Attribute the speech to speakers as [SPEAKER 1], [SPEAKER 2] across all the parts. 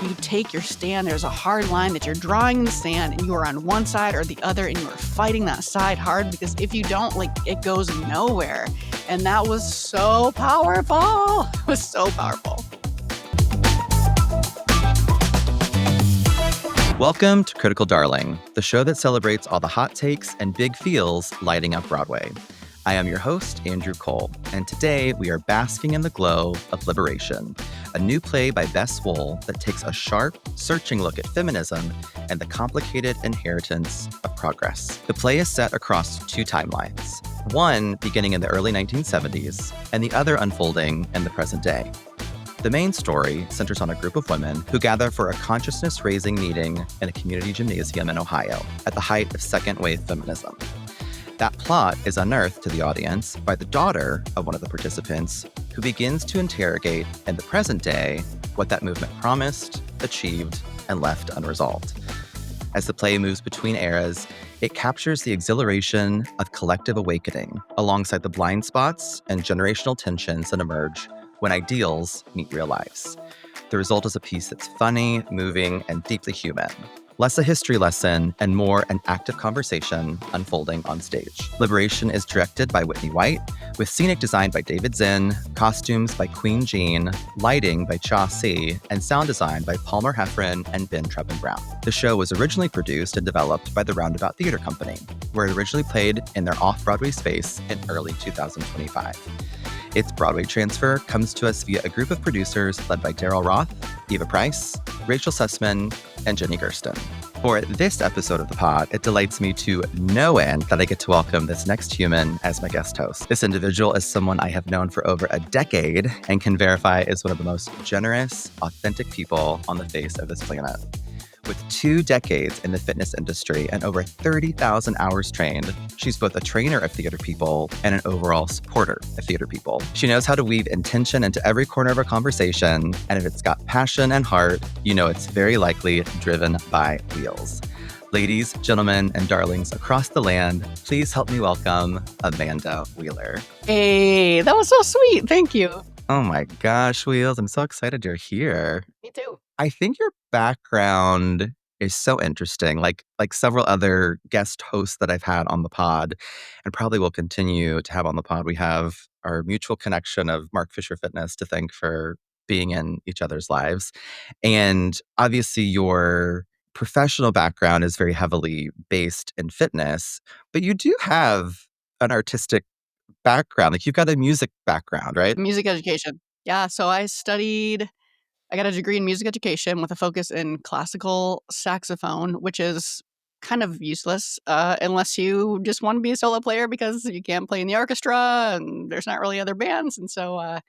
[SPEAKER 1] you take your stand. There's a hard line that you're drawing in the sand, and you are on one side or the other, and you are fighting that side hard, because if you don't, like, it goes nowhere. And that was so powerful. It was so powerful.
[SPEAKER 2] Welcome to Critical Darling, the show that celebrates all the hot takes and big feels lighting up Broadway. I am your host, Andrew Cole, and today we are basking in the glow of Liberation, a new play by Bess Wohl that takes a sharp, searching look at feminism and the complicated inheritance of progress. The play is set across two timelines, one beginning in the early 1970s and the other unfolding in the present day. The main story centers on a group of women who gather for a consciousness-raising meeting in a community gymnasium in Ohio at the height of second-wave feminism. That plot is unearthed to the audience by the daughter of one of the participants, who begins to interrogate in the present day what that movement promised, achieved, and left unresolved. As the play moves between eras, it captures the exhilaration of collective awakening alongside the blind spots and generational tensions that emerge when ideals meet real lives. The result is a piece that's funny, moving, and deeply human. Less a history lesson and more an active conversation unfolding on stage. Liberation is directed by Whitney White, with scenic design by David Zinn, costumes by Queen Jean, lighting by Cha Si, and sound design by Palmer Heffron and Ben Trebin Brown. The show was originally produced and developed by the Roundabout Theater Company, where it originally played in their off-Broadway space in early 2025. Its Broadway transfer comes to us via a group of producers led by Daryl Roth, Eva Price, Rachel Sussman, and Jenny Gersten. For this episode of the pod, it delights me to no end that I get to welcome this next human as my guest host. This individual is someone I have known for over a decade and can verify is one of the most generous, authentic people on the face of this planet. With 2 decades in the fitness industry and over 30,000 hours trained, she's both a trainer of theater people and an overall supporter of theater people. She knows how to weave intention into every corner of a conversation, and if it's got passion and heart, you know it's very likely driven by wheels. Ladies, gentlemen, and darlings across the land, please help me welcome Amanda Wheeler.
[SPEAKER 1] Hey, that was so sweet. Thank you.
[SPEAKER 2] Oh my gosh, Wheels, I'm so excited you're here.
[SPEAKER 1] Me too.
[SPEAKER 2] I think your background is so interesting, like several other guest hosts that I've had on the pod and probably will continue to have on the pod. We have our mutual connection of Mark Fisher Fitness to thank for being in each other's lives. And obviously your professional background is very heavily based in fitness, but you do have an artistic background. Like you've got a music background, right?
[SPEAKER 1] Music education. Yeah, so I got a degree in music education with a focus in classical saxophone, which is kind of useless unless you just want to be a solo player because you can't play in the orchestra and there's not really other bands. And so,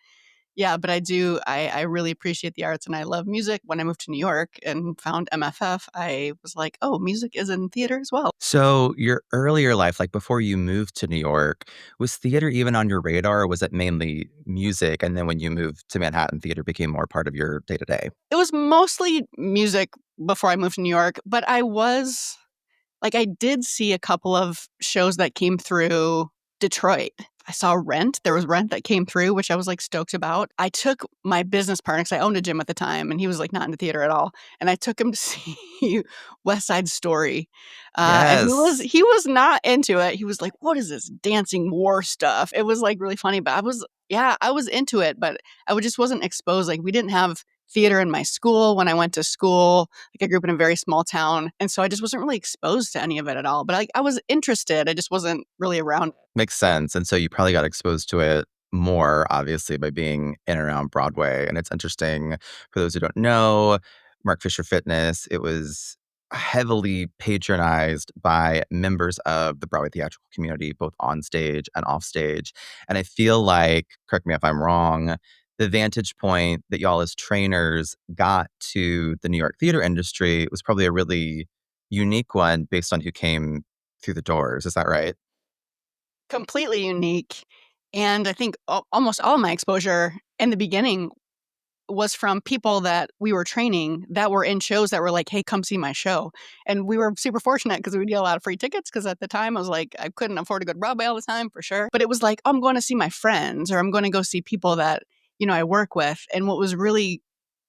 [SPEAKER 1] yeah, but I really appreciate the arts and I love music. When I moved to New York and found MFF, I was like, oh, music is in theater as well.
[SPEAKER 2] So your earlier life, like before you moved to New York, was theater even on your radar or was it mainly music? And then when you moved to Manhattan, theater became more part of your day to day?
[SPEAKER 1] It was mostly music before I moved to New York, but I did see a couple of shows that came through Detroit. I saw Rent. There was Rent that came through, which I was like stoked about. I took my business partner, because I owned a gym at the time, and he was like not into theater at all. And I took him to see West Side Story. And
[SPEAKER 2] Yes.
[SPEAKER 1] he was not into it. He was like, what is this dancing war stuff? It was like really funny, but I was into it, but just wasn't exposed. Like we didn't have theater in my school when I went to school. Like I grew up in a very small town. And so I just wasn't really exposed to any of it at all. But I was interested. I just wasn't really around.
[SPEAKER 2] Makes sense. And so you probably got exposed to it more, obviously, by being in and around Broadway. And it's interesting for those who don't know, Mark Fisher Fitness, it was heavily patronized by members of the Broadway theatrical community, both on stage and off stage. And I feel like, correct me if I'm wrong, the vantage point that y'all as trainers got to the New York theater industry was probably a really unique one based on who came through the doors. Is that right?
[SPEAKER 1] Completely unique. And I think almost all of my exposure in the beginning was from people that we were training that were in shows that were like, hey, come see my show. And we were super fortunate because we would get a lot of free tickets because at the time I was like, I couldn't afford to go to Broadway all the time for sure. But it was like, oh, I'm going to see my friends or I'm going to go see people that, I work with. And what was really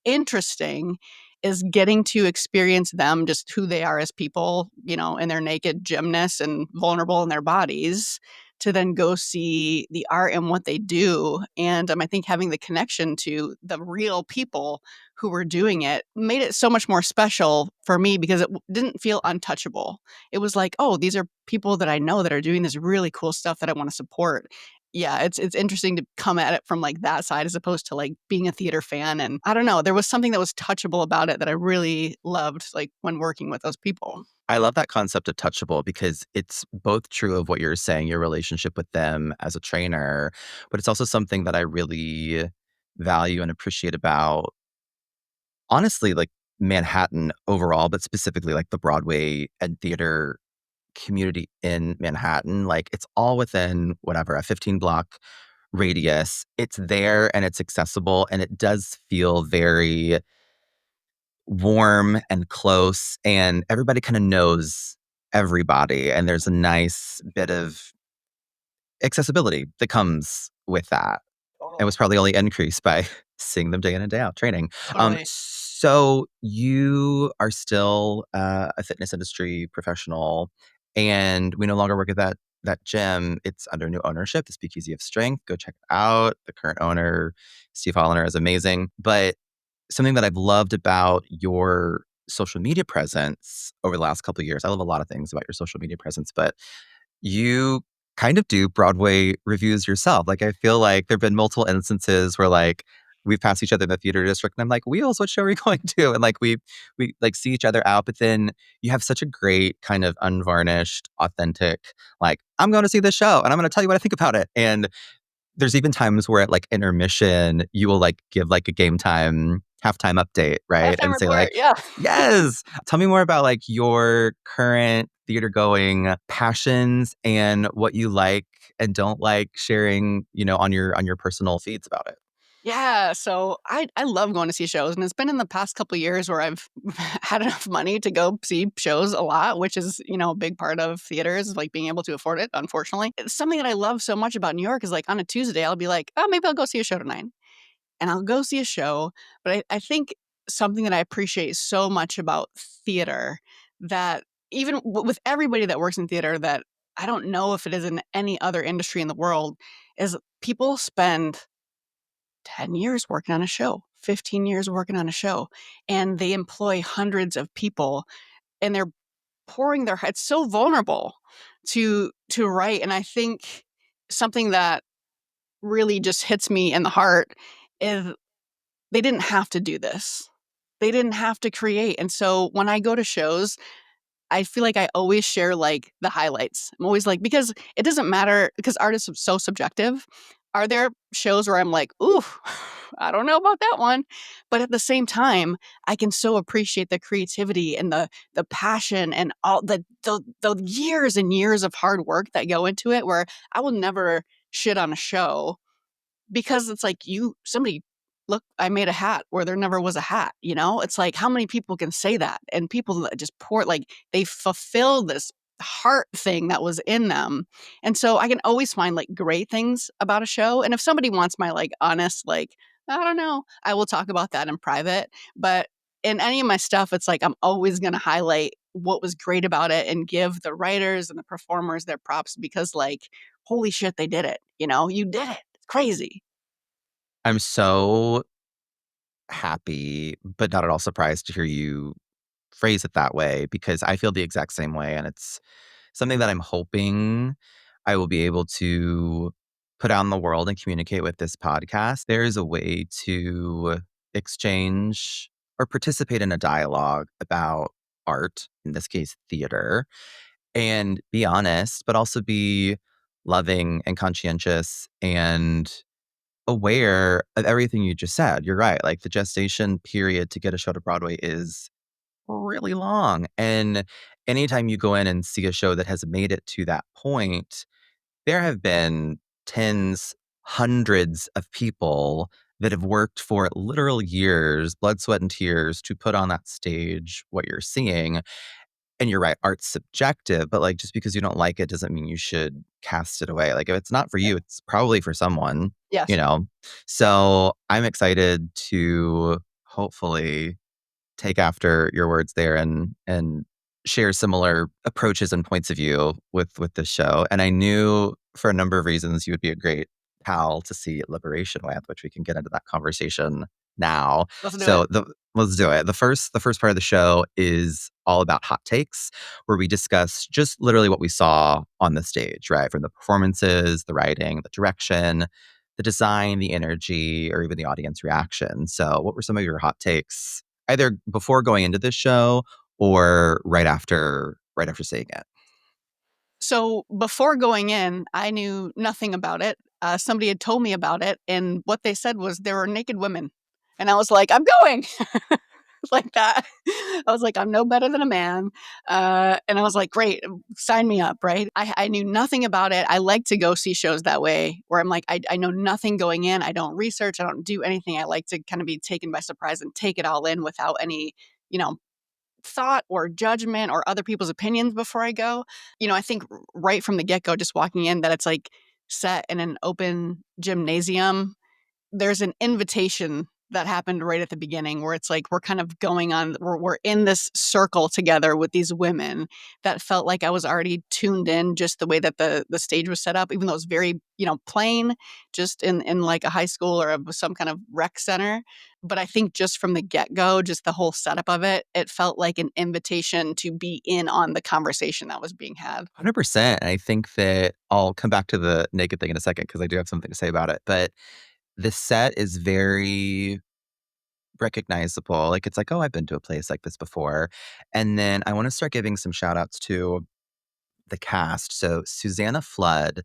[SPEAKER 1] interesting is getting to experience them just who they are as people, you know, in their naked gymness and vulnerable in their bodies, to then go see the art and what they do. And I think having the connection to the real people who were doing it made it so much more special for me because it didn't feel untouchable. It was like, oh, these are people that I know that are doing this really cool stuff that I want to support. Yeah, it's interesting to come at it from, like, that side as opposed to, like, being a theater fan, and I don't know, there was something that was touchable about it that I really loved, like, when working with those people.
[SPEAKER 2] I love that concept of touchable because it's both true of what you're saying, your relationship with them as a trainer, but it's also something that I really value and appreciate about, honestly, like Manhattan overall, but specifically like the Broadway and theater community in Manhattan. Like it's all within whatever, a 15 block radius. It's there and it's accessible and it does feel very warm and close, and everybody kind of knows everybody. And there's a nice bit of accessibility that comes with that. It was
[SPEAKER 1] Totally.
[SPEAKER 2] probably only increased by seeing them day in and day out training.
[SPEAKER 1] Totally.
[SPEAKER 2] So you are still a fitness industry professional, and we no longer work at that gym. It's under new ownership, the Speakeasy of Strength. Go check it out. The current owner, Steve Holliner, is amazing. But something that I've loved about your social media presence over the last couple of years, I love a lot of things about your social media presence, but you kind of do Broadway reviews yourself. Like, I feel like there've been multiple instances where, like, we've passed each other in the theater district, and I'm like, "Wheels, what show are we going to?" And, like, we, like, see each other out, but then you have such a great kind of unvarnished, authentic, like, "I'm going to see this show, and I'm gonna tell you what I think about it." And there's even times where at, like, intermission, you will, like, give, like, a game time halftime update, right?
[SPEAKER 1] Halftime
[SPEAKER 2] And say,
[SPEAKER 1] report,
[SPEAKER 2] like,
[SPEAKER 1] yeah.
[SPEAKER 2] "Yes! Tell me more about, like, your current theater-going passions and what you like and don't like sharing, on your personal feeds about it."
[SPEAKER 1] Yeah, so I love going to see shows, and it's been in the past couple years where I've had enough money to go see shows a lot, which is, you know, a big part of theaters, is like being able to afford it, unfortunately. It's something that I love so much about New York is like on a Tuesday, I'll be like, oh, maybe I'll go see a show tonight. And I'll go see a show. But I think something that I appreciate so much about theater that even with everybody that works in theater that I don't know if it is in any other industry in the world is people spend 10 years working on a show, 15 years working on a show, and they employ hundreds of people and they're pouring their heads so vulnerable to write. And I think something that really just hits me in the heart is they didn't have to do this. They didn't have to create. And so when I go to shows, I feel like I always share, like, the highlights. I'm always like because it doesn't matter because art is so subjective. Are there shows where I'm like, "Ooh, I don't know about that one," but at the same time, I can so appreciate the creativity and the passion and all the years and years of hard work that go into it where I will never shit on a show because it's like somebody look, I made a hat where there never was a hat, you know? It's like how many people can say that? And people that just pour like they fulfill this heart thing that was in them. And so I can always find like great things about a show. And if somebody wants my like honest, like, I don't know, I will talk about that in private. But in any of my stuff, it's like I'm always gonna highlight what was great about it and give the writers and the performers their props because like, holy shit, they did it. You know, you did it. It's crazy.
[SPEAKER 2] I'm so happy, but not at all surprised to hear you phrase it that way because I feel the exact same way, and it's something that I'm hoping I will be able to put out in the world and communicate with this podcast. There is a way to exchange or participate in a dialogue about art, in this case, theater, and be honest, but also be loving and conscientious and aware of everything you just said. You're right. Like the gestation period to get a show to Broadway is really long. And anytime you go in and see a show that has made it to that point, there have been tens, hundreds of people that have worked for literal years, blood, sweat, and tears to put on that stage what you're seeing. And you're right, art's subjective, but like just because you don't like it doesn't mean you should cast it away. Like if it's not for
[SPEAKER 1] Yeah.
[SPEAKER 2] you, it's probably for someone, you
[SPEAKER 1] Yes.
[SPEAKER 2] know? So I'm excited to hopefully take after your words there and share similar approaches and points of view with this show. And I knew for a number of reasons you would be a great pal to see Liberation with, which we can get into that conversation now.
[SPEAKER 1] Let's do it.
[SPEAKER 2] So let's do it. The first part of the show is all about hot takes, where we discuss just literally what we saw on the stage, right? From the performances, the writing, the direction, the design, the energy, or even the audience reaction. So, what were some of your hot takes, either before going into this show or right after seeing it?
[SPEAKER 1] So before going in, I knew nothing about it. Somebody had told me about it, and what they said was there were naked women. And I was like, I'm going like that. I was like, I'm no better than a man. And I was like, great, sign me up, right? I knew nothing about it. I like to go see shows that way where I'm like, I know nothing going in. I don't research. I don't do anything. I like to kind of be taken by surprise and take it all in without any, you know, thought or judgment or other people's opinions before I go. I think right from the get go, just walking in, that it's like set in an open gymnasium. There's an invitation that happened right at the beginning where it's like we're kind of going on, we're in this circle together with these women that felt like I was already tuned in just the way that the stage was set up, even though it was very, plain, just in like a high school or some kind of rec center. But I think just from the get go, just the whole setup of it, it felt like an invitation to be in on the conversation that was being had.
[SPEAKER 2] 100%. And I think that I'll come back to the naked thing in a second because I do have something to say about it. But the set is very recognizable. Like, it's like, oh, I've been to a place like this before. And then I want to start giving some shout outs to the cast. So, Susanna Flood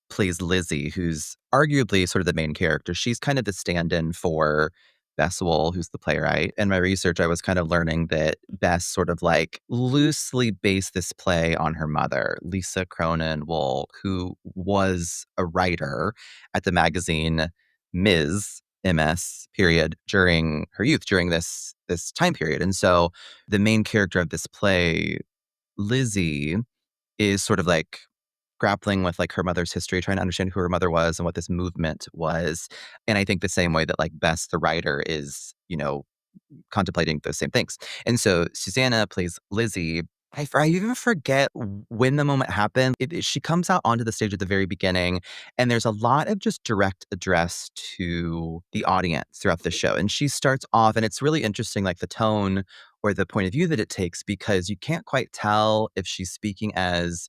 [SPEAKER 2] plays Lizzie, who's arguably sort of the main character. She's kind of the stand-in for Bess Wohl, who's the playwright. In my research, I was kind of learning that Bess sort of like loosely based this play on her mother, Lisa Cronin Wohl, who was a writer at the magazine MS period during her youth, during this time period. And so the main character of this play, Lizzie, is sort of like grappling with, like, her mother's history, trying to understand who her mother was and what this movement was, and I think the same way that, like, Bess, the writer, is, contemplating those same things. And so Susanna plays Lizzie. I even forget when the moment happened. She comes out onto the stage at the very beginning, and there's a lot of just direct address to the audience throughout the show. And she starts off, and it's really interesting, like the tone or the point of view that it takes, because you can't quite tell if she's speaking as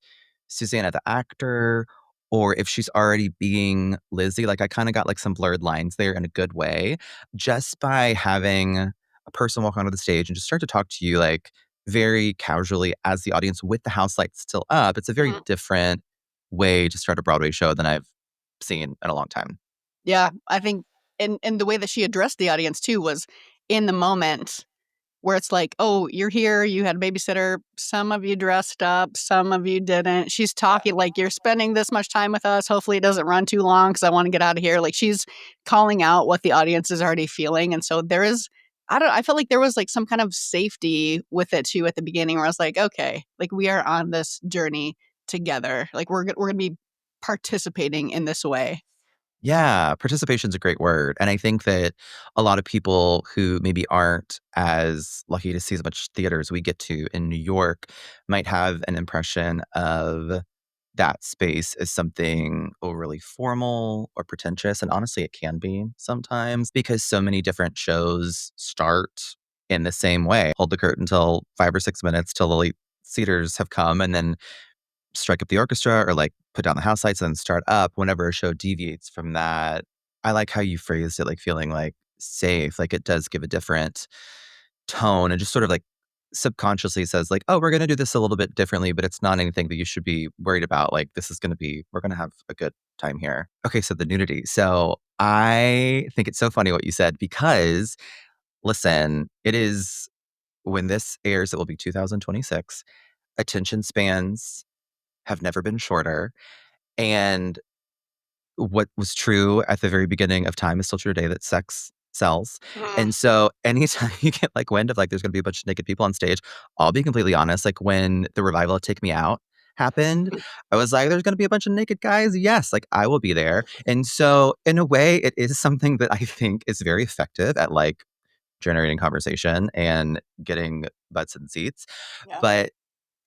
[SPEAKER 2] Susanna the actor or if she's already being Lizzie. Like, I kind of got like some blurred lines there in a good way, just by having a person walk onto the stage and just start to talk to you like very casually as the audience with the house lights still up. It's a very
[SPEAKER 1] Mhm.
[SPEAKER 2] different way to start a Broadway show than I've seen in a long time.
[SPEAKER 1] Yeah, I think, and the way that she addressed the audience too was in the moment where it's like, "Oh, you're here, you had a babysitter, some of you dressed up, some of you didn't." She's talking like, "You're spending this much time with us, hopefully it doesn't run too long because I wanna get out of here." Like, she's calling out what the audience is already feeling, and so there is, I felt like there was, like, some kind of safety with it too at the beginning where I was like, "Okay, like, we are on this journey together. Like, we're gonna be participating in this way."
[SPEAKER 2] Yeah, participation's a great word, and I think that a lot of people who maybe aren't as lucky to see as much theater as we get to in New York might have an impression of that space as something overly formal or pretentious, and honestly, it can be sometimes because so many different shows start in the same way. Hold the curtain till 5 or 6 minutes till the late seaters have come, and then strike up the orchestra or like put down the house lights and then start up whenever a show deviates from that. I like how you phrased it, like feeling like safe. Like, it does give a different tone and just sort of like subconsciously says like, oh, we're going to do this a little bit differently, but it's not anything that you should be worried about. Like, this is going to be, we're going to have a good time here. Okay. So the nudity. So I think it's so funny what you said, because listen, it is, when this airs, it will be 2026. Attention spans have never been shorter. And what was true at the very beginning of time is still true today, that sex sells.
[SPEAKER 1] Mhm.
[SPEAKER 2] And so anytime you get like wind of like there's gonna be a bunch of naked people on stage, I'll be completely honest, like when the revival of Take Me Out happened, I was like, there's gonna be a bunch of naked guys. Yes, like I will be there. And so in a way, it is something that I think is very effective at like generating conversation and getting butts in seats.
[SPEAKER 1] Yeah.
[SPEAKER 2] But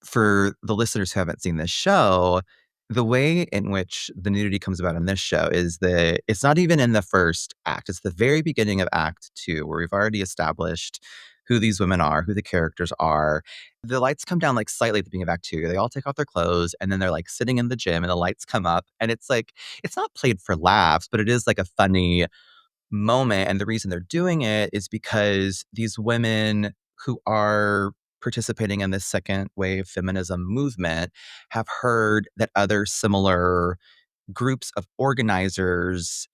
[SPEAKER 2] for the listeners who haven't seen this show, the way in which the nudity comes about in this show is that it's not even in the first act. It's the very beginning of act two, where we've already established who these women are, who the characters are. The lights come down like slightly at the beginning of act two. They all take off their clothes and then they're like sitting in the gym and the lights come up. And it's like, it's not played for laughs, but it is like a funny moment. And the reason they're doing it is because these women who are participating in this second wave feminism movement have heard that other similar groups of organizers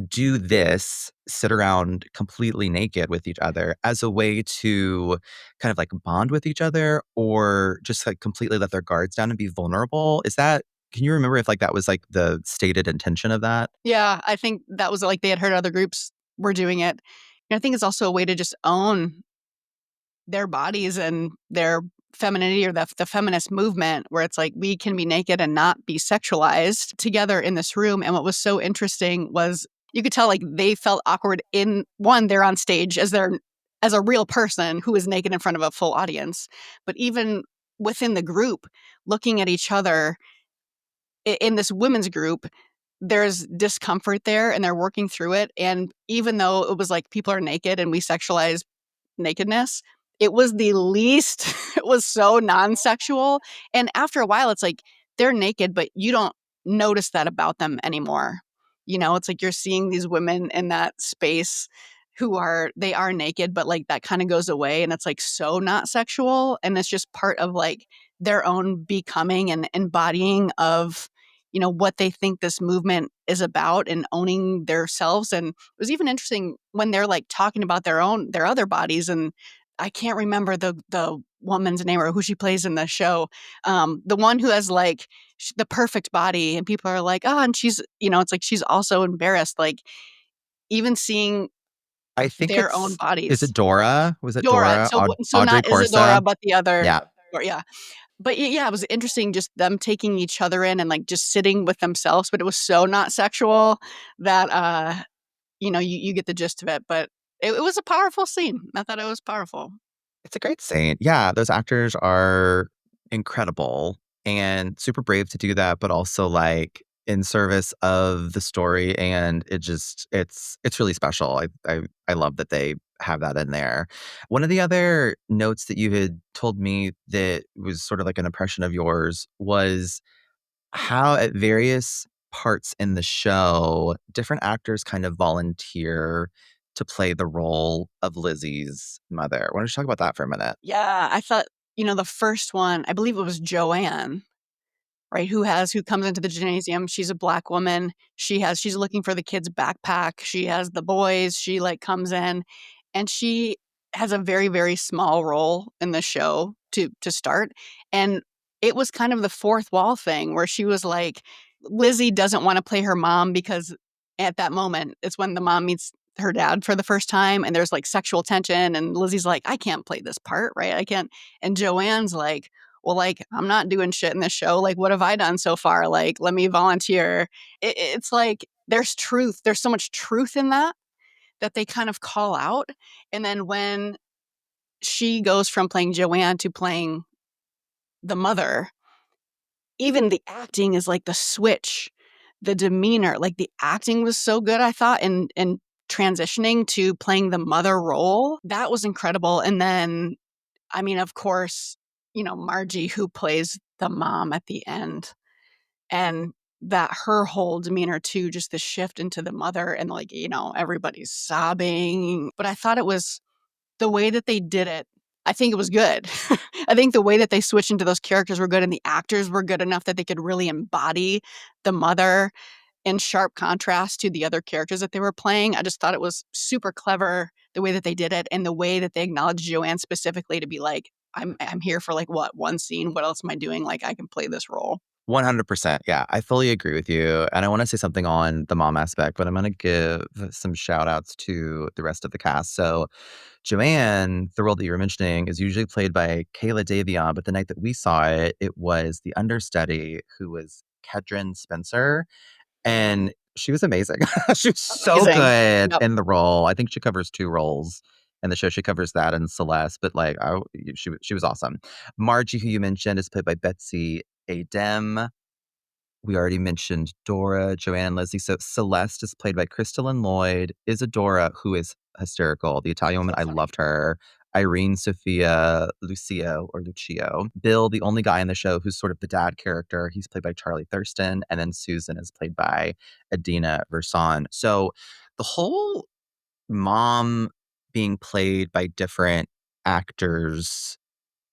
[SPEAKER 2] do this, sit around completely naked with each other as a way to kind of like bond with each other or just like completely let their guards down and be vulnerable. Is that, can you remember if like that was like the stated intention of that?
[SPEAKER 1] Yeah, I think that was, like, they had heard other groups were doing it. And I think it's also a way to just own their bodies and their femininity or the feminist movement where it's like we can be naked and not be sexualized together in this room. And what was so interesting was you could tell like they felt awkward in one, they're on stage as a real person who is naked in front of a full audience. But even within the group, looking at each other in this women's group, there's discomfort there and they're working through it. And even though it was like people are naked and we sexualize nakedness, it was the least it was so non-sexual, and after a while, it's like they're naked, but you don't notice that about them anymore. You know, it's like you're seeing these women in that space who are they are naked, but, like, that kinda goes away, and it's, like, so not sexual, and it's just part of, like, their own becoming and embodying of, what they think this movement is about and owning their selves. And it was even interesting when they're, like, talking about their other bodies, and I can't remember the woman's name or who she plays in the show. The one who has, like, the perfect body, and people are like, "Oh," and she's it's like she's also embarrassed, like, even seeing
[SPEAKER 2] I think
[SPEAKER 1] their own
[SPEAKER 2] is it
[SPEAKER 1] bodies.
[SPEAKER 2] Dora? Was it
[SPEAKER 1] Dora,
[SPEAKER 2] Dora?
[SPEAKER 1] so
[SPEAKER 2] Audrey
[SPEAKER 1] not Isadora,
[SPEAKER 2] Corsa?
[SPEAKER 1] but the other
[SPEAKER 2] Yeah.
[SPEAKER 1] or yeah. But yeah, it was interesting just them taking each other in and, like, just sitting with themselves, but it was so not sexual that, you get the gist of it, but it was a powerful scene. I thought it was powerful.
[SPEAKER 2] It's a great scene. Yeah, those actors are incredible and super brave to do that, but also, like, in service of the story, and it's really special. I love that they have that in there. One of the other notes that you had told me that was sort of like an impression of yours was how at various parts in the show, different actors kind of volunteer to play the role of Lizzie's mother. Why don't you talk about that for a minute?
[SPEAKER 1] Yeah, I thought, the first one, I believe it was Joanne. Right, who comes into the gymnasium, she's a Black woman, she's looking for the kid's backpack, she has the boys, she, like, comes in, and she has a very, very small role in the show to start, and it was kind of the fourth wall thing where she was like Lizzie doesn't wanna play her mom because at that moment, it's when the mom meets her dad for the first time, and there's, like, sexual tension, and Lizzie's like, "I can't play this part, right? I can't." And Joanne's like, well, like, I'm not doing shit in this show. Like, what have I done so far? Like, let me volunteer. It's like there's truth. There's so much truth in that they kind of call out. And then when she goes from playing Joanne to playing the mother, even the acting is like the switch, the demeanor, like the acting was so good, I thought, and transitioning to playing the mother role. That was incredible. And then I mean, of course, Margie, who plays the mom at the end, and that her whole demeanor too, just the shift into the mother and like, everybody's sobbing. But I thought it was the way that they did it. I think it was good. I think the way that they switched into those characters were good and the actors were good enough that they could really embody the mother in sharp contrast to the other characters that they were playing. I just thought it was super clever the way that they did it and the way that they acknowledged Joanne specifically to be like, I'm here for like what, one scene? What else am I doing? Like I can play this role.
[SPEAKER 2] 100%. Yeah, I fully agree with you. And I want to say something on the mom aspect, but I'm going to give some shout outs to the rest of the cast. So, Joanne, the role that you were mentioning, is usually played by Kayla Davion, but the night that we saw it, it was the understudy who was Kedren Spencer. And she was amazing. She was so
[SPEAKER 1] Amazing.
[SPEAKER 2] good
[SPEAKER 1] Yep.
[SPEAKER 2] in the role. I think she covers two roles in the show. She covers that in Celeste, but like she was awesome. Margie, who you mentioned, is played by Betsy Adem. We already mentioned Dora, Joanne, and Leslie. So Celeste is played by Crystalline Lloyd. Isadora, who is hysterical, the Italian woman,
[SPEAKER 1] So
[SPEAKER 2] I
[SPEAKER 1] funny.
[SPEAKER 2] loved her. Irene Sophia Lucio or Lucio. Bill, the only guy in the show who's sort of the dad character, he's played by Charlie Thurston. And then Susan is played by Adina Verson. So the whole mom being played by different actors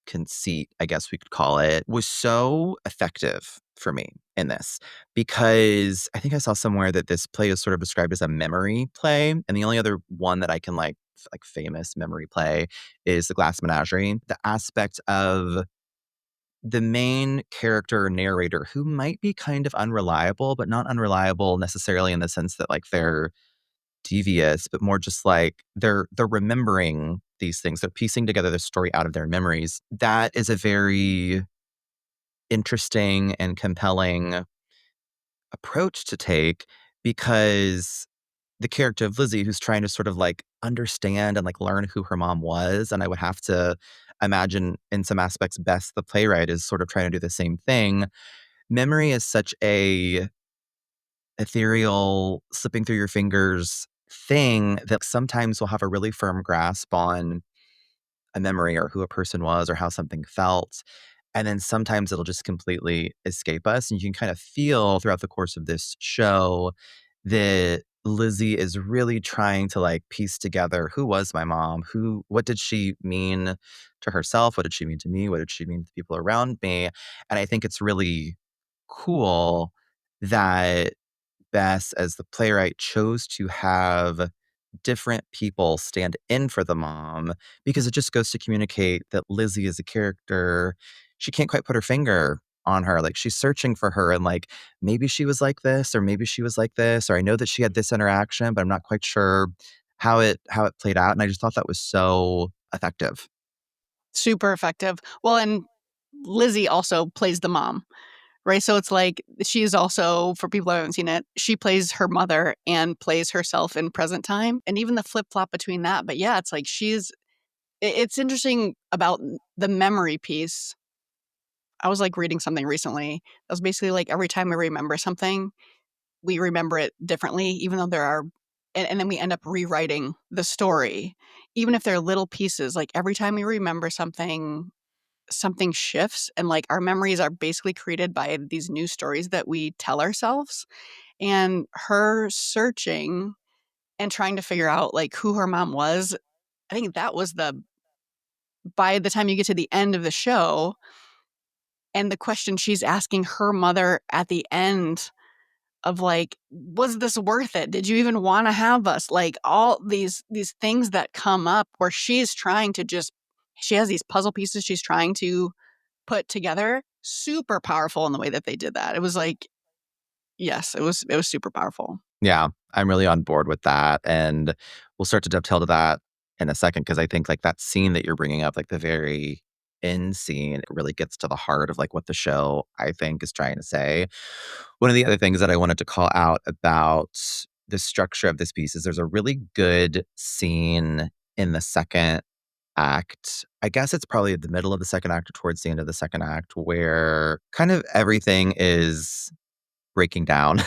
[SPEAKER 2] conceit, I guess we could call it, was so effective for me in this because I think I saw somewhere that this play is sort of described as a memory play. And the only other one that I can like famous memory play is The Glass Menagerie. The aspect of the main character narrator who might be kind of unreliable, but not unreliable necessarily in the sense that like they're devious, but more just like they're remembering these things. They're piecing together the story out of their memories. That is a very interesting and compelling approach to take because the character of Lizzie, who's trying to sort of like understand and like learn who her mom was, and I would have to imagine in some aspects, Bess, the playwright, is sort of trying to do the same thing. Memory is such a ethereal, slipping through your fingers thing that sometimes we'll have a really firm grasp on a memory or who a person was or how something felt. And then sometimes it'll just completely escape us. And you can kind of feel throughout the course of this show that Lizzie is really trying to like piece together who was my mom? What did she mean to herself? What did she mean to me? What did she mean to the people around me? And I think it's really cool that Bess, as the playwright, chose to have different people stand in for the mom because it just goes to communicate that Lizzie is a character. She can't quite put her finger on her. Like she's searching for her and like maybe she was like this or maybe she was like this or I know that she had this interaction, but I'm not quite sure how it played out. And I just thought that was so effective.
[SPEAKER 1] Super effective. Well, and Lizzie also plays the mom, right? So it's like she is also, for people who haven't seen it, she plays her mother and plays herself in present time, and even the flip flop between that. But yeah, it's like it's interesting about the memory piece. I was like reading something recently that was basically like every time we remember something, we remember it differently, even though there are, and then we end up rewriting the story, even if they're little pieces. Like every time we remember something, something shifts, and like our memories are basically created by these new stories that we tell ourselves. And her searching and trying to figure out like who her mom was, I think that was the, by the time you get to the end of the show and the question she's asking her mother at the end of like, was this worth it? Did you even want to have us? Like all these things that come up where she's trying to just, she has these puzzle pieces she's trying to put together. Super powerful in the way that they did that. It was like, yes, it was super powerful.
[SPEAKER 2] Yeah, I'm really on board with that, and we'll start to dovetail to that in a second because I think, like, that scene that you're bringing up, like, the very end scene, it really gets to the heart of, like, what the show, I think, is trying to say. One of the other things that I wanted to call out about the structure of this piece is there's a really good scene in the second act. I guess it's probably the middle of the second act or towards the end of the second act where kind of everything is breaking down.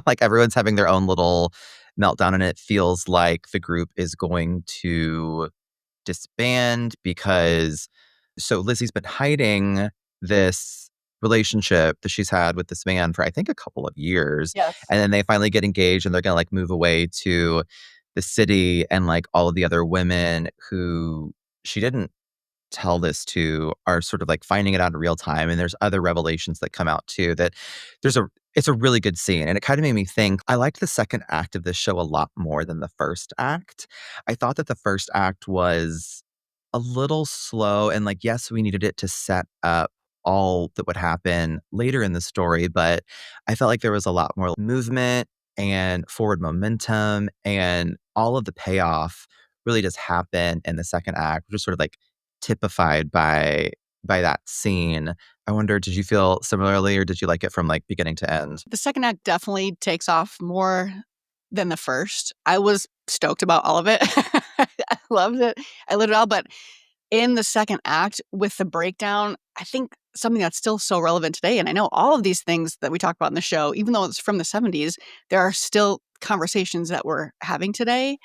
[SPEAKER 2] Like everyone's having their own little meltdown, and it feels like the group is going to disband because so Lizzie's been hiding this relationship that she's had with this man for I think a couple of years.
[SPEAKER 1] Yes.
[SPEAKER 2] And then they finally get engaged and they're gonna like move away to the city and like all of the other women who she didn't tell this to are sort of like finding it out in real time, and there's other revelations that come out too that there's a it's a really good scene, and it kind of made me think I liked the second act of this show a lot more than the first act. I thought that the first act was a little slow and like yes, we needed it to set up all that would happen later in the story, but I felt like there was a lot more movement and forward momentum and all of the payoff really does happen in the second act, which is sort of like typified by that scene. I wonder, did you feel similarly or did you like it from, like, beginning to end?
[SPEAKER 1] The second act definitely takes off more than the first. I was stoked about all of it. I loved it. I lived it all, but in the second act with the breakdown, I think something that's still so relevant today, and I know all of these things that we talk about in the show, even though it's from the '70s, there are still conversations that we're having today.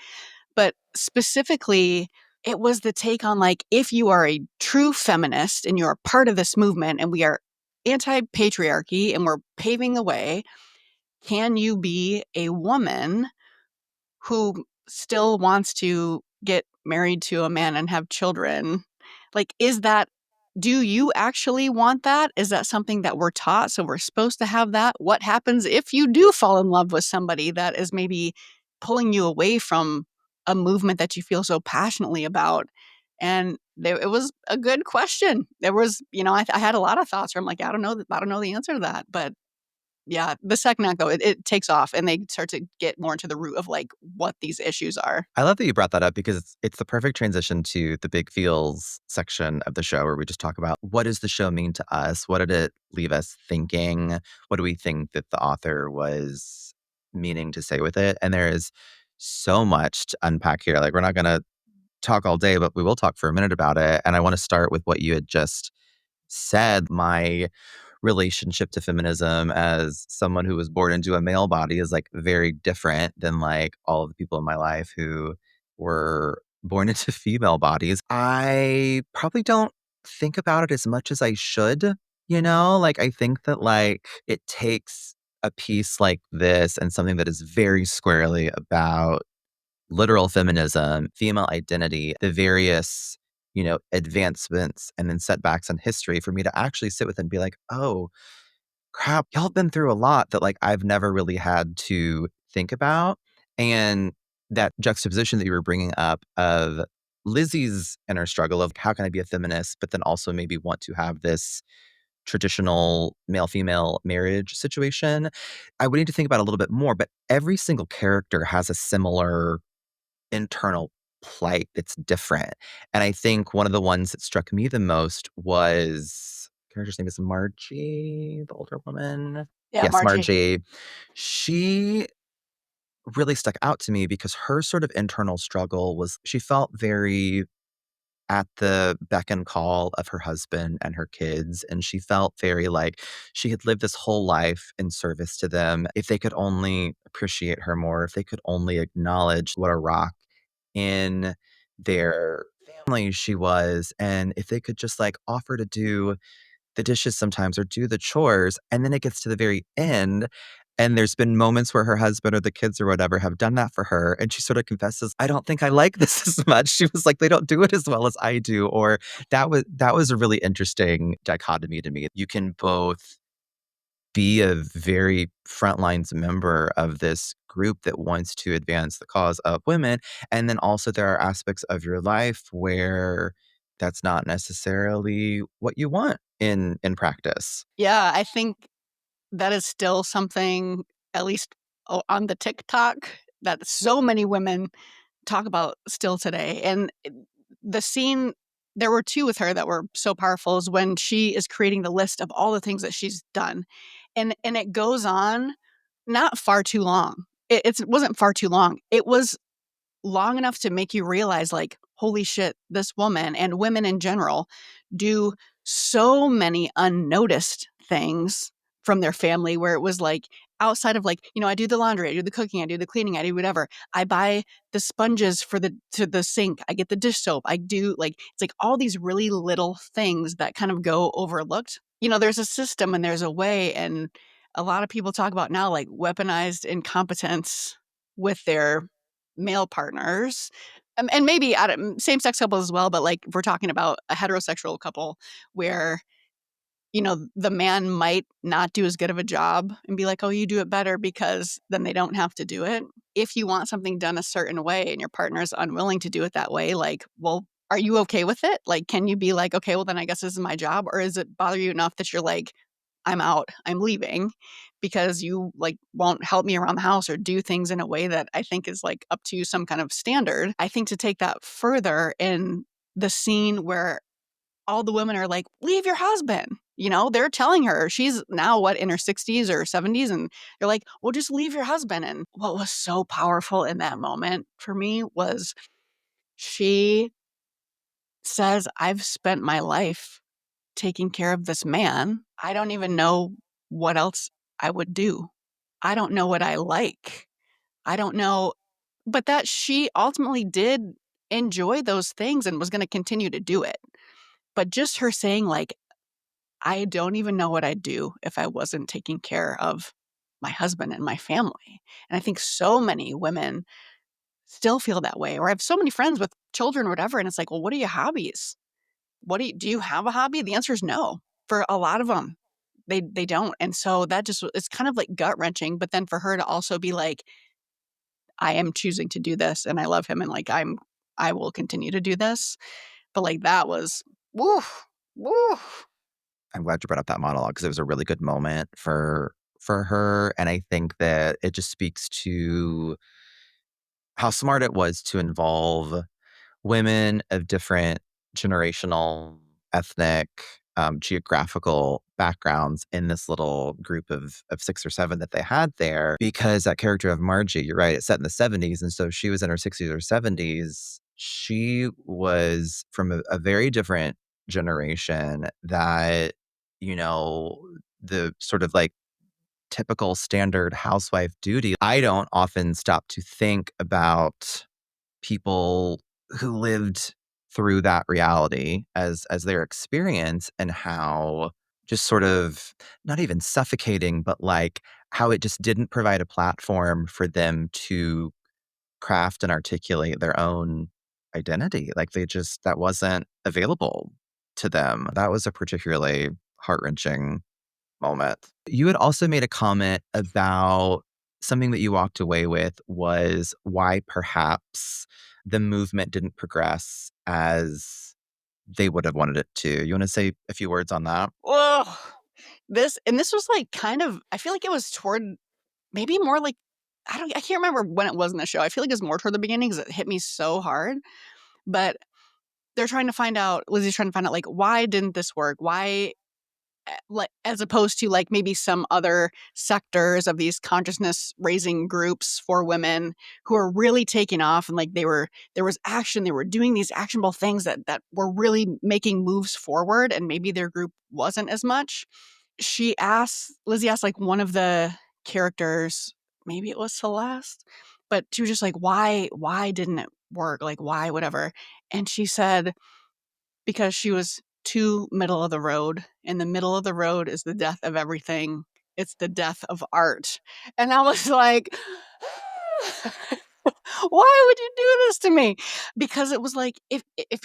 [SPEAKER 1] But specifically, it was the take on, like, if you are a true feminist and you're a part of this movement and we are anti-patriarchy and we're paving the way, can you be a woman who still wants to get married to a man and have children? Like, do you actually want that? Is that something that we're taught? So we're supposed to have that? What happens if you do fall in love with somebody that is maybe pulling you away from a movement that you feel so passionately about? And it was a good question. There was, I had a lot of thoughts where I'm like, I don't know the answer to that. But yeah, the second act though, it takes off and they start to get more into the root of like what these issues are.
[SPEAKER 2] I love that you brought that up because it's the perfect transition to the big feels section of the show where we just talk about what does the show mean to us? What did it leave us thinking? What do we think that the author was meaning to say with it? And there is so much to unpack here. Like, we're not going to talk all day, but we will talk for a minute about it. And I want to start with what you had just said. My relationship to feminism as someone who was born into a male body is like very different than like all of the people in my life who were born into female bodies. I probably don't think about it as much as I should, Like, I think that like it takes a piece like this and something that is very squarely about literal feminism, female identity, the various, advancements and then setbacks in history for me to actually sit with and be like, oh, crap, y'all have been through a lot that like I've never really had to think about. And that juxtaposition that you were bringing up of Lizzie's inner struggle of how can I be a feminist, but then also maybe want to have this traditional male female marriage situation. I would need to think about it a little bit more, but every single character has a similar internal plight that's different. And I think one of the ones that struck me the most was character's name is Margie, the older woman.
[SPEAKER 1] Yeah,
[SPEAKER 2] Yes,
[SPEAKER 1] Margie.
[SPEAKER 2] Margie. She really stuck out to me because her sort of internal struggle was she felt very at the beck and call of her husband and her kids. And she felt very like she had lived this whole life in service to them. If they could only appreciate her more, if they could only acknowledge what a rock in their family she was, and if they could just like offer to do the dishes sometimes or do the chores. And then it gets to the very end. And there's been moments where her husband or the kids or whatever have done that for her. And she sort of confesses, I don't think I like this as much. She was like, they don't do it as well as I do. Or that was a really interesting dichotomy to me. You can both be a very front lines member of this group that wants to advance the cause of women. And then also there are aspects of your life where that's not necessarily what you want in practice.
[SPEAKER 1] Yeah, I think that is still something, at least on the TikTok, that so many women talk about still today. And the scene, there were two with her that were so powerful, is when she is creating the list of all the things that she's done. And it goes on not far too long. It wasn't far too long. It was long enough to make you realize, like, holy shit, this woman and women in general do so many unnoticed things from their family, where it was like outside of, like, I do the laundry, I do the cooking, I do the cleaning, I do whatever. I buy the sponges for the sink, I get the dish soap, I do, like, it's like all these really little things that kind of go overlooked. There's a system and there's a way, and a lot of people talk about now, like, weaponized incompetence with their male partners, and maybe same-sex couples as well, but, like, if we're talking about a heterosexual couple where, the man might not do as good of a job and be like, "Oh, you do it better," because then they don't have to do it. If you want something done a certain way and your partner is unwilling to do it that way, like, well, are you okay with it? Like, can you be like, "Okay, well, then I guess this is my job," or is it bother you enough that you're like, I'm out, I'm leaving because you, like, won't help me around the house or do things in a way that I think is, like, up to some kind of standard. I think to take that further in the scene where all the women are like, "Leave your husband." They're telling her she's now, what, in her 60s or 70s, and they're like, "Well, just leave your husband." And what was so powerful in that moment for me was She says, "I've spent my life taking care of this man. I don't even know what else I would do. I don't know what I like. I don't know." But that she ultimately did enjoy those things and was gonna continue to do it. But just her saying, like, "I don't even know what I'd do if I wasn't taking care of my husband and my family." And I think so many women still feel that way, or I have so many friends with children or whatever, and it's like, "Well, what are your hobbies? What do you have a hobby?" The answer is no. For a lot of them, they don't, and so that just it's kind of, like, gut-wrenching, but then for her to also be like, "I am choosing to do this, and I love him, and, like, I will continue to do this." But, like, that was woof, woof.
[SPEAKER 2] I'm glad you brought up that monologue because it was a really good moment for her, and I think that it just speaks to how smart it was to involve women of different generational, ethnic, geographical backgrounds in this little group of 6 or 7 that they had there, because that character of Margie, you're right, it's set in the '70s, and so she was in her 60s or '70s. She was from a very different generation that, you know, the sort of, like, typical standard housewife duty. I don't often stop to think about people who lived through that reality as their experience, and how just sort of not even suffocating, but like how it just didn't provide a platform for them to craft and articulate their own identity. Like they just that wasn't available to them. That was a particularly heart-wrenching moment. You had also made a comment about something that you walked away with was why perhaps the movement didn't progress as they would have wanted it to. You wanna say a few words on that?
[SPEAKER 1] Ugh. This was, like, kind of I feel like it was toward maybe more like I can't remember when it was in the show. I feel like it was more toward the beginning because it hit me so hard, but they're trying to find out Lizzie's trying to find out, like, why didn't this work? Why like, as opposed to, like, maybe some other sectors of these consciousness raising groups for women who are really taking off and, like, there was action, they were doing these actionable things that were really making moves forward, and maybe their group wasn't as much. Lizzie asked, like, one of the characters, maybe it was Celeste, but she was just like, "Why didn't it work? Like, why whatever?" And she said because she was too middle of the road, and the middle of the road is the death of everything. It's the death of art. And I was like, "Why would you do this to me?" Because it was like, if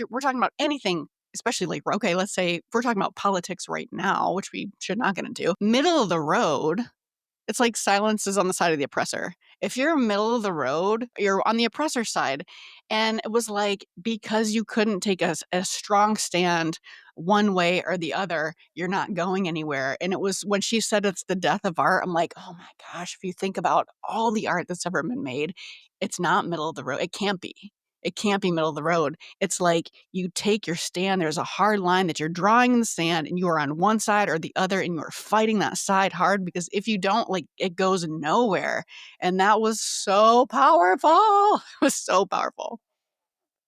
[SPEAKER 1] we're talking about anything, especially like, okay, let's say if we're talking about politics right now, which we should not get into, middle of the road, it's like silence is on the side of the oppressor. If you're middle of the road, you're on the oppressor side. And it was like, because you couldn't take a strong stand one way or the other, you're not going anywhere. And it was when she said it's the death of art, I'm like, oh my gosh, if you think about all the art that's ever been made, it's not middle of the road. It can't be. It can't be middle of the road. It's like you take your stand. There's a hard line that you're drawing in the sand, and you are on one side or the other, and you are fighting that side hard because if you don't, like, it goes nowhere. And that was so powerful. It was so powerful.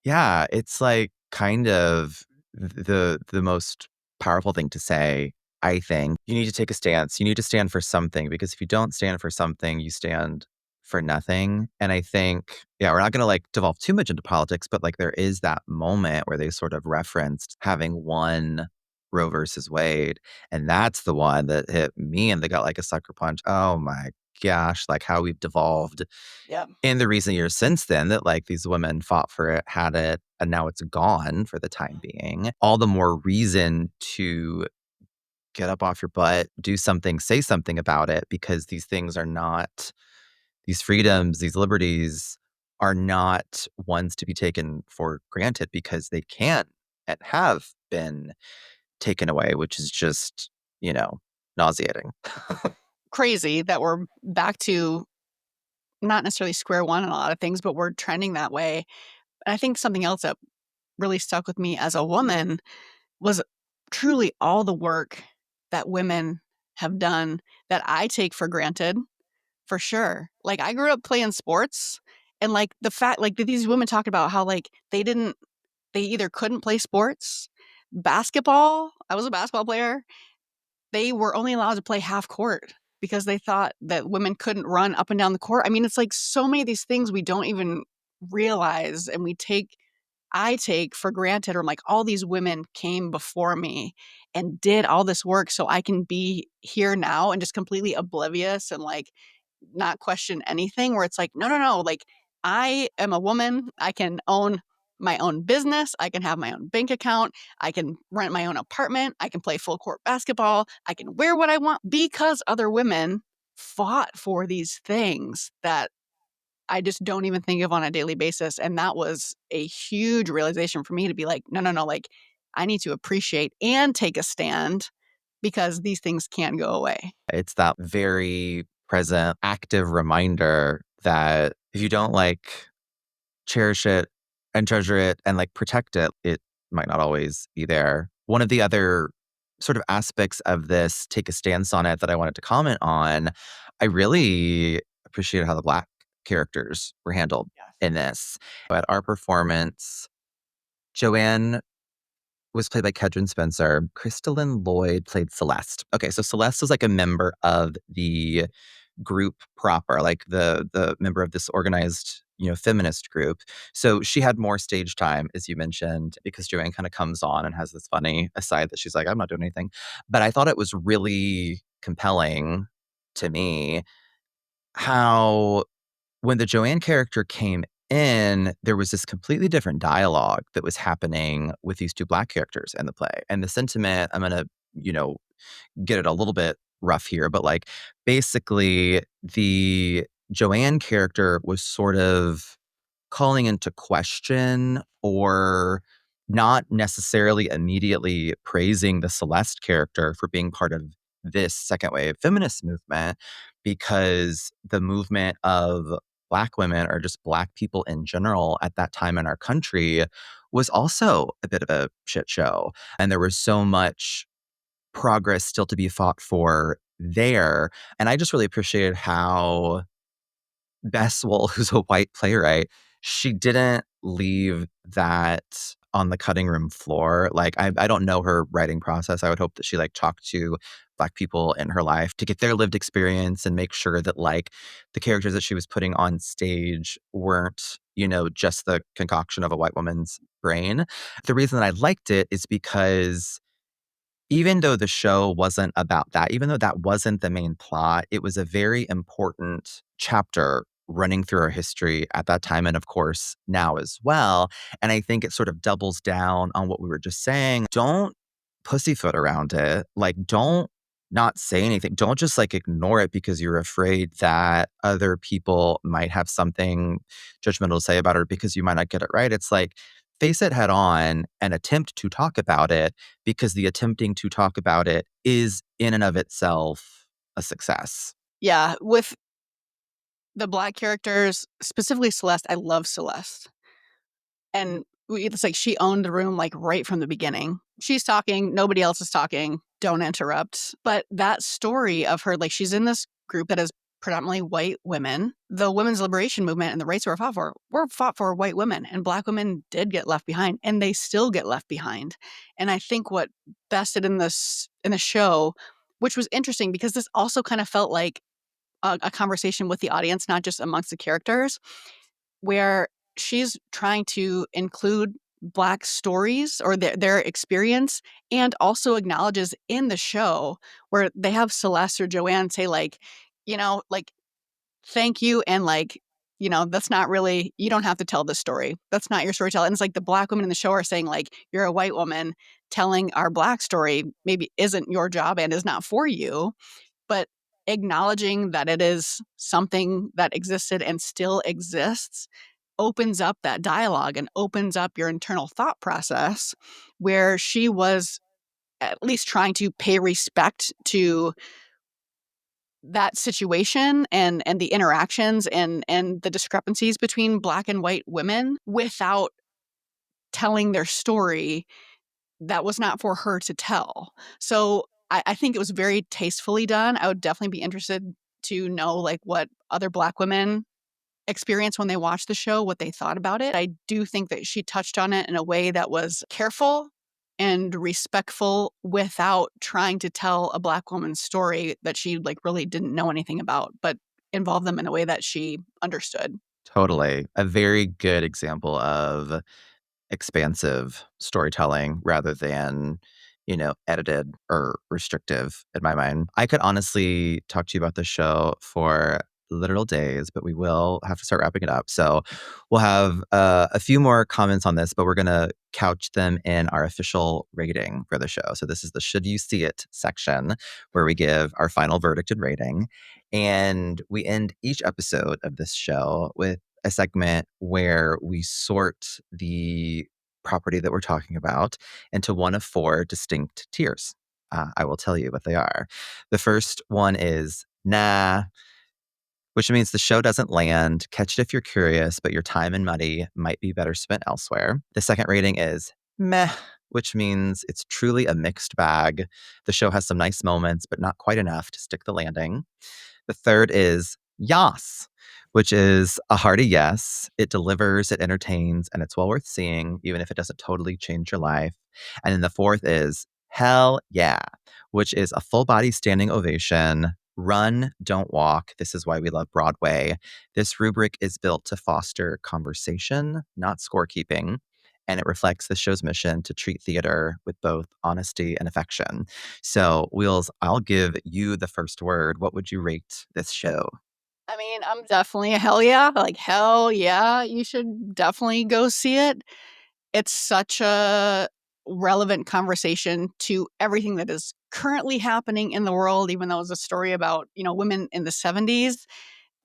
[SPEAKER 2] Yeah, it's like kind of the most powerful thing to say, I think. You need to take a stance. You need to stand for something because if you don't stand for something, you stand for nothing. And I think, yeah, we're not going to like devolve too much into politics, but like there is that moment where they sort of referenced having won Roe versus Wade. And that's the one that hit me and they got like a sucker punch. Oh my gosh, like how we've devolved
[SPEAKER 1] Yeah.
[SPEAKER 2] in the recent years since then that, like, these women fought for it, had it, and now it's gone for the time being. All the more reason to get up off your butt, do something, say something about it because these things are not these freedoms, these liberties are not ones to be taken for granted because they can and have been taken away, which is just, you know, nauseating.
[SPEAKER 1] Crazy that we're back to not necessarily square one in a lot of things, but we're trending that way. And I think something else that really stuck with me as a woman was truly all the work that women have done that I take for granted, for sure. Like, I grew up playing sports, And, like, the fact like, these women talk about how, like, they either couldn't play sports, basketball I was a basketball player, they were only allowed to play half court because they thought that women couldn't run up and down the court. I mean, it's like so many of these things we don't even realize and I take for granted, or I'm like, all these women came before me and did all this work so I can be here now and just completely oblivious and like not question anything, where it's like, no, no, no, like I am a woman. I can own my own business. I can have my own bank account. I can rent my own apartment. I can play full court basketball. I can wear what I want because other women fought for these things that I just don't even think of on a daily basis. And that was a huge realization for me to be like, no, no, no, like I need to appreciate and take a stand because these things can't go away.
[SPEAKER 2] It's that very present, active reminder that if you don't like cherish it and treasure it and like protect it, it might not always be there. One of the other sort of aspects of this take a stance on it that I wanted to comment on, I really appreciated how the Black characters were handled
[SPEAKER 1] Yes.
[SPEAKER 2] in this. At our performance, Joanne was played by Kedron Spencer. Crystalline Lloyd played Celeste. Okay, so Celeste is like a member of the group proper, like the member of this organized, feminist group. So she had more stage time, as you mentioned, because Joanne kind of comes on and has this funny aside that she's like, I'm not doing anything. But I thought it was really compelling to me how when the Joanne character came in, there was this completely different dialogue that was happening with these two Black characters in the play. And the sentiment, I'm gonna, you know, get it a little bit rough here, but like basically the Joanne character was sort of calling into question or not necessarily immediately praising the Celeste character for being part of this second wave feminist movement because the movement of Black women or just Black people in general at that time in our country was also a bit of a shit show. And there was so much progress still to be fought for there. And I just really appreciated how Bess Wohl, who's a white playwright, she didn't leave that on the cutting room floor. Like, I don't know her writing process. I would hope that she like talked to Black people in her life to get their lived experience and make sure that like the characters that she was putting on stage weren't, just the concoction of a white woman's brain. The reason that I liked it is because even though the show wasn't about that, even though that wasn't the main plot, it was a very important chapter running through our history at that time and, of course, now as well. And I think it sort of doubles down on what we were just saying. Don't pussyfoot around it. Like, don't not say anything. Don't just like ignore it because you're afraid that other people might have something judgmental to say about it or because you might not get it right. It's like face it head on and attempt to talk about it because the attempting to talk about it is in and of itself a success.
[SPEAKER 1] Yeah, with the Black characters, specifically Celeste, I love Celeste. And it's like she owned the room, like, right from the beginning. She's talking, nobody else is talking, don't interrupt. But that story of her, like, she's in this group that is predominantly white women. The women's liberation movement and the rights were fought for white women, and Black women did get left behind, and they still get left behind. And I think what Bess did in the show, which was interesting because this also kind of felt like a conversation with the audience, not just amongst the characters, where she's trying to include Black stories or their experience, and also acknowledges in the show where they have Celeste or Joanne say, like, like, "Thank you," and, like, "That's not really you don't have to tell this story. That's not your story to tell." And it's like the Black women in the show are saying, like, "You're a white woman. Telling our Black story maybe isn't your job and is not for you." But acknowledging that it is something that existed and still exists opens up that dialogue and opens up your internal thought process, where she was at least trying to pay respect to that situation and the interactions and the discrepancies between Black and white women without telling their story that was not for her to tell. So I think it was very tastefully done. I would definitely be interested to know, like, what other Black women experience when they watched the show, what they thought about it. I do think that she touched on it in a way that was careful and respectful without trying to tell a Black woman's story that she, like, really didn't know anything about, but involve them in a way that she understood.
[SPEAKER 2] Totally. A very good example of expansive storytelling rather than, edited or restrictive in my mind. I could honestly talk to you about the show for literal days, but we will have to start wrapping it up. So we'll have a few more comments on this, but we're going to couch them in our official rating for the show. So this is the Should You See It section where we give our final verdict and rating. And we end each episode of this show with a segment where we sort the property that we're talking about into one of four distinct tiers. I will tell you what they are. The first one is nah, which means the show doesn't land. Catch it if you're curious, but your time and money might be better spent elsewhere. The second rating is meh, which means it's truly a mixed bag. The show has some nice moments, but not quite enough to stick the landing. The third is Yas, which is a hearty yes. It delivers, it entertains, and it's well worth seeing, even if it doesn't totally change your life. And then the fourth is Hell Yeah, which is a full body standing ovation. Run, don't walk. This is why we love Broadway. This rubric is built to foster conversation, not scorekeeping. And it reflects the show's mission to treat theater with both honesty and affection. So, Wheels, I'll give you the first word. What would you rate this show?
[SPEAKER 1] I mean, I'm definitely a hell yeah. Like, hell yeah, you should definitely go see it. It's such a relevant conversation to everything that is currently happening in the world, even though it's a story about, women in the 70s.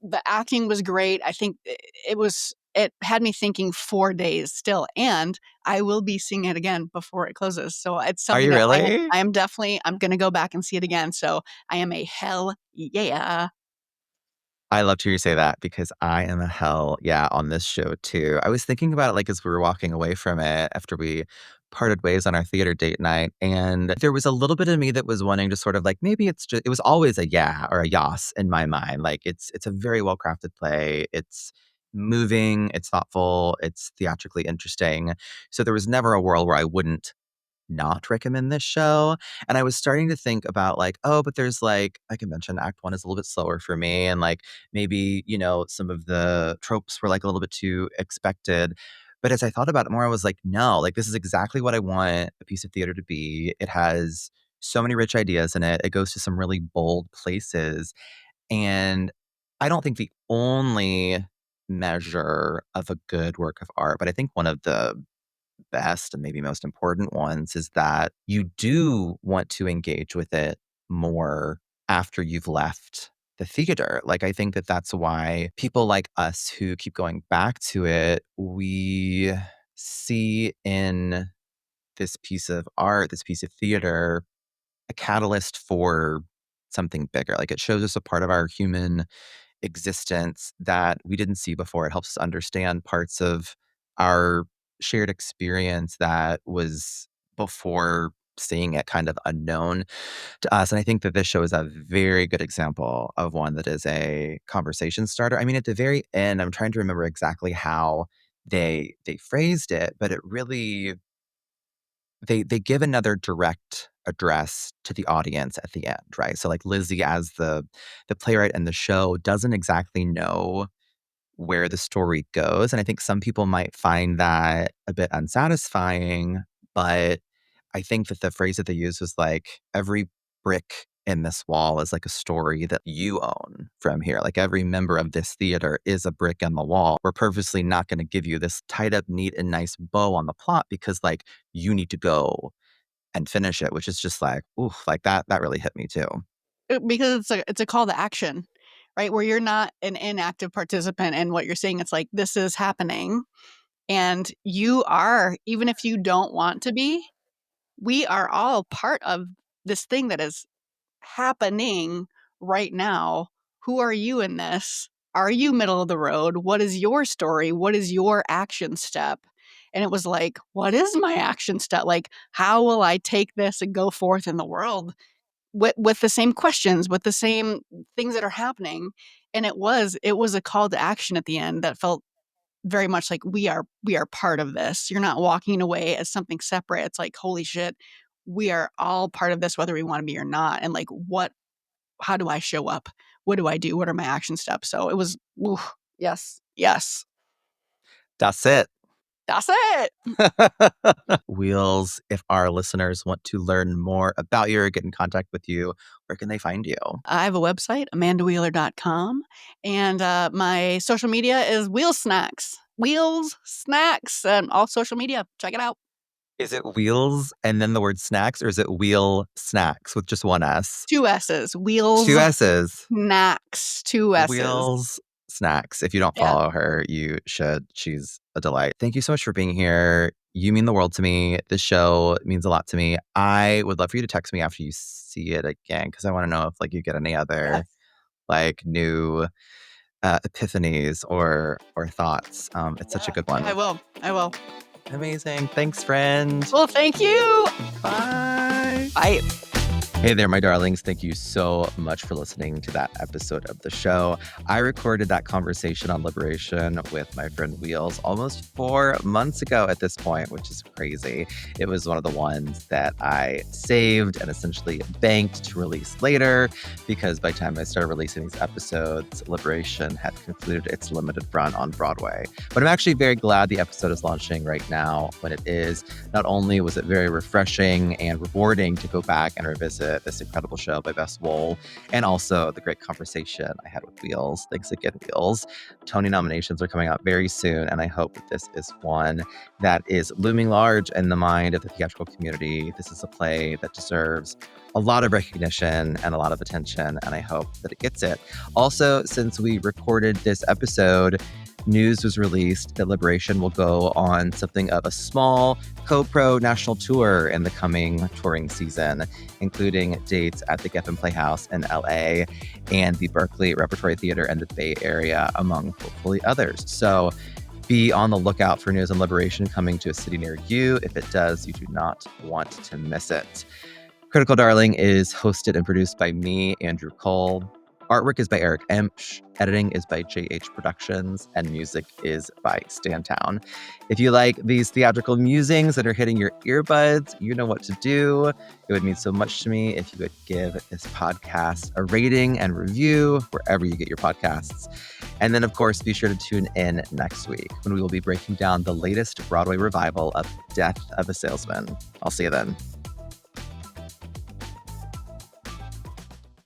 [SPEAKER 1] The acting was great. I think it had me thinking 4 days still, and I will be seeing it again before it closes. So it's
[SPEAKER 2] Are
[SPEAKER 1] something
[SPEAKER 2] you
[SPEAKER 1] that
[SPEAKER 2] really?
[SPEAKER 1] I am definitely I'm gonna go back and see it again. So I am a hell yeah.
[SPEAKER 2] I love to hear you say that because I am a hell yeah on this show too. I was thinking about it like as we were walking away from it after we parted ways on our theater date night. And there was a little bit of me that was wanting to sort of like maybe it's just it was always a yeah or a yas in my mind. Like it's a very well crafted play. It's moving, it's thoughtful, it's theatrically interesting. So there was never a world where I wouldn't not recommend this show. And I was starting to think about like, oh, but there's like I mentioned, act one is a little bit slower for me. And like maybe, some of the tropes were like a little bit too expected. But as I thought about it more, I was like, no, like this is exactly what I want a piece of theater to be. It has so many rich ideas in it. It goes to some really bold places. And I don't think the only measure of a good work of art, but I think one of the best and maybe most important ones is that you do want to engage with it more after you've left the theater. Like, I think that that's why people like us who keep going back to it, we see in this piece of art, this piece of theater, a catalyst for something bigger. Like, it shows us a part of our human existence that we didn't see before. It helps us understand parts of our shared experience that was before seeing it kind of unknown to us. And I think that this show is a very good example of one that is a conversation starter. I mean, at the very end, I'm trying to remember exactly how they phrased it, but it really they give another direct address to the audience at the end, right? So like Lizzie as the playwright and the show doesn't exactly know where the story goes. And I think some people might find that a bit unsatisfying, but I think that the phrase that they used was like every brick in this wall is like a story that you own from here. Like every member of this theater is a brick in the wall. We're purposely not going to give you this tied up, neat, and nice bow on the plot because like you need to go and finish it, which is just like, ooh, like that really hit me too.
[SPEAKER 1] Because it's a call to action, right? Where you're not an inactive participant in what you're seeing. It's like, this is happening, and you are, even if you don't want to be, we are all part of this thing that is happening right now. Who are you in this? Are you middle of the road? What is your story? What is your action step? And it was like, what is my action step? Like, how will I take this and go forth in the world? with the same questions, with the same things that are happening. And it was a call to action at the end that felt very much like we are part of this. You're not walking away as something separate. It's like, holy shit, we are all part of this, whether we want to be or not. And like, how do I show up? What do I do? What are my action steps? So it was, oof, yes, yes,
[SPEAKER 2] That's it.
[SPEAKER 1] that's it.
[SPEAKER 2] Wheels, if our listeners want to learn more about you or get in contact with you, where can they find you?
[SPEAKER 1] I have a website, amandawheeler.com, and my social media is Wheels Snacks. Wheels Snacks, and all social media. Check it out.
[SPEAKER 2] Is it Wheels and then the word snacks, or is it Wheel Snacks with just one S?
[SPEAKER 1] Two S's.
[SPEAKER 2] Two
[SPEAKER 1] Wheels
[SPEAKER 2] S's.
[SPEAKER 1] Snacks. Two S's.
[SPEAKER 2] Wheels Snacks. If you don't
[SPEAKER 1] Yeah.
[SPEAKER 2] follow her, you should. She's a delight. Thank you so much for being here. You mean the world to me. This show means a lot to me. I would love for you to text me after you see it again, because I want to know if like you get any other
[SPEAKER 1] Yes.
[SPEAKER 2] like new epiphanies or thoughts. It's such a
[SPEAKER 1] Yeah.
[SPEAKER 2] good one.
[SPEAKER 1] I will. I will.
[SPEAKER 2] Amazing. Thanks, friend.
[SPEAKER 1] Well, thank you.
[SPEAKER 2] Bye.
[SPEAKER 1] Bye.
[SPEAKER 2] Hey there, my darlings. Thank you so much for listening to that episode of the show. I recorded that conversation on liberation with my friend Wheels almost 4 months ago at this point, which is crazy. It was one of the ones that I saved and essentially banked to release later, because by the time I started releasing these episodes, Liberation had concluded its limited run on Broadway. But I'm actually very glad the episode is launching right now when it is. Not only was it very refreshing and rewarding to go back and revisit this incredible show by Bess Wohl, and also the great conversation I had with Wheels. Thanks again, Wheels. Tony nominations are coming out very soon, and I hope that this is one that is looming large in the mind of the theatrical community. This is a play that deserves a lot of recognition and a lot of attention, and I hope that it gets it. Also, since we recorded this episode, news was released that Liberation will go on something of a small co-pro national tour in the coming touring season, including dates at the Geffen Playhouse in LA and the Berkeley Repertory Theater in the Bay Area, among hopefully others. So be on the lookout for news on Liberation coming to a city near you. If it does, you do not want to miss it. Critical Darling is hosted and produced by me, Andrew Cole. Artwork is by Eric Emsch, editing is by JH Productions, and music is by Stantown. If you like these theatrical musings that are hitting your earbuds, you know what to do. It would mean so much to me if you would give this podcast a rating and review wherever you get your podcasts. And then, of course, be sure to tune in next week when we will be breaking down the latest Broadway revival of Death of a Salesman. I'll see you then.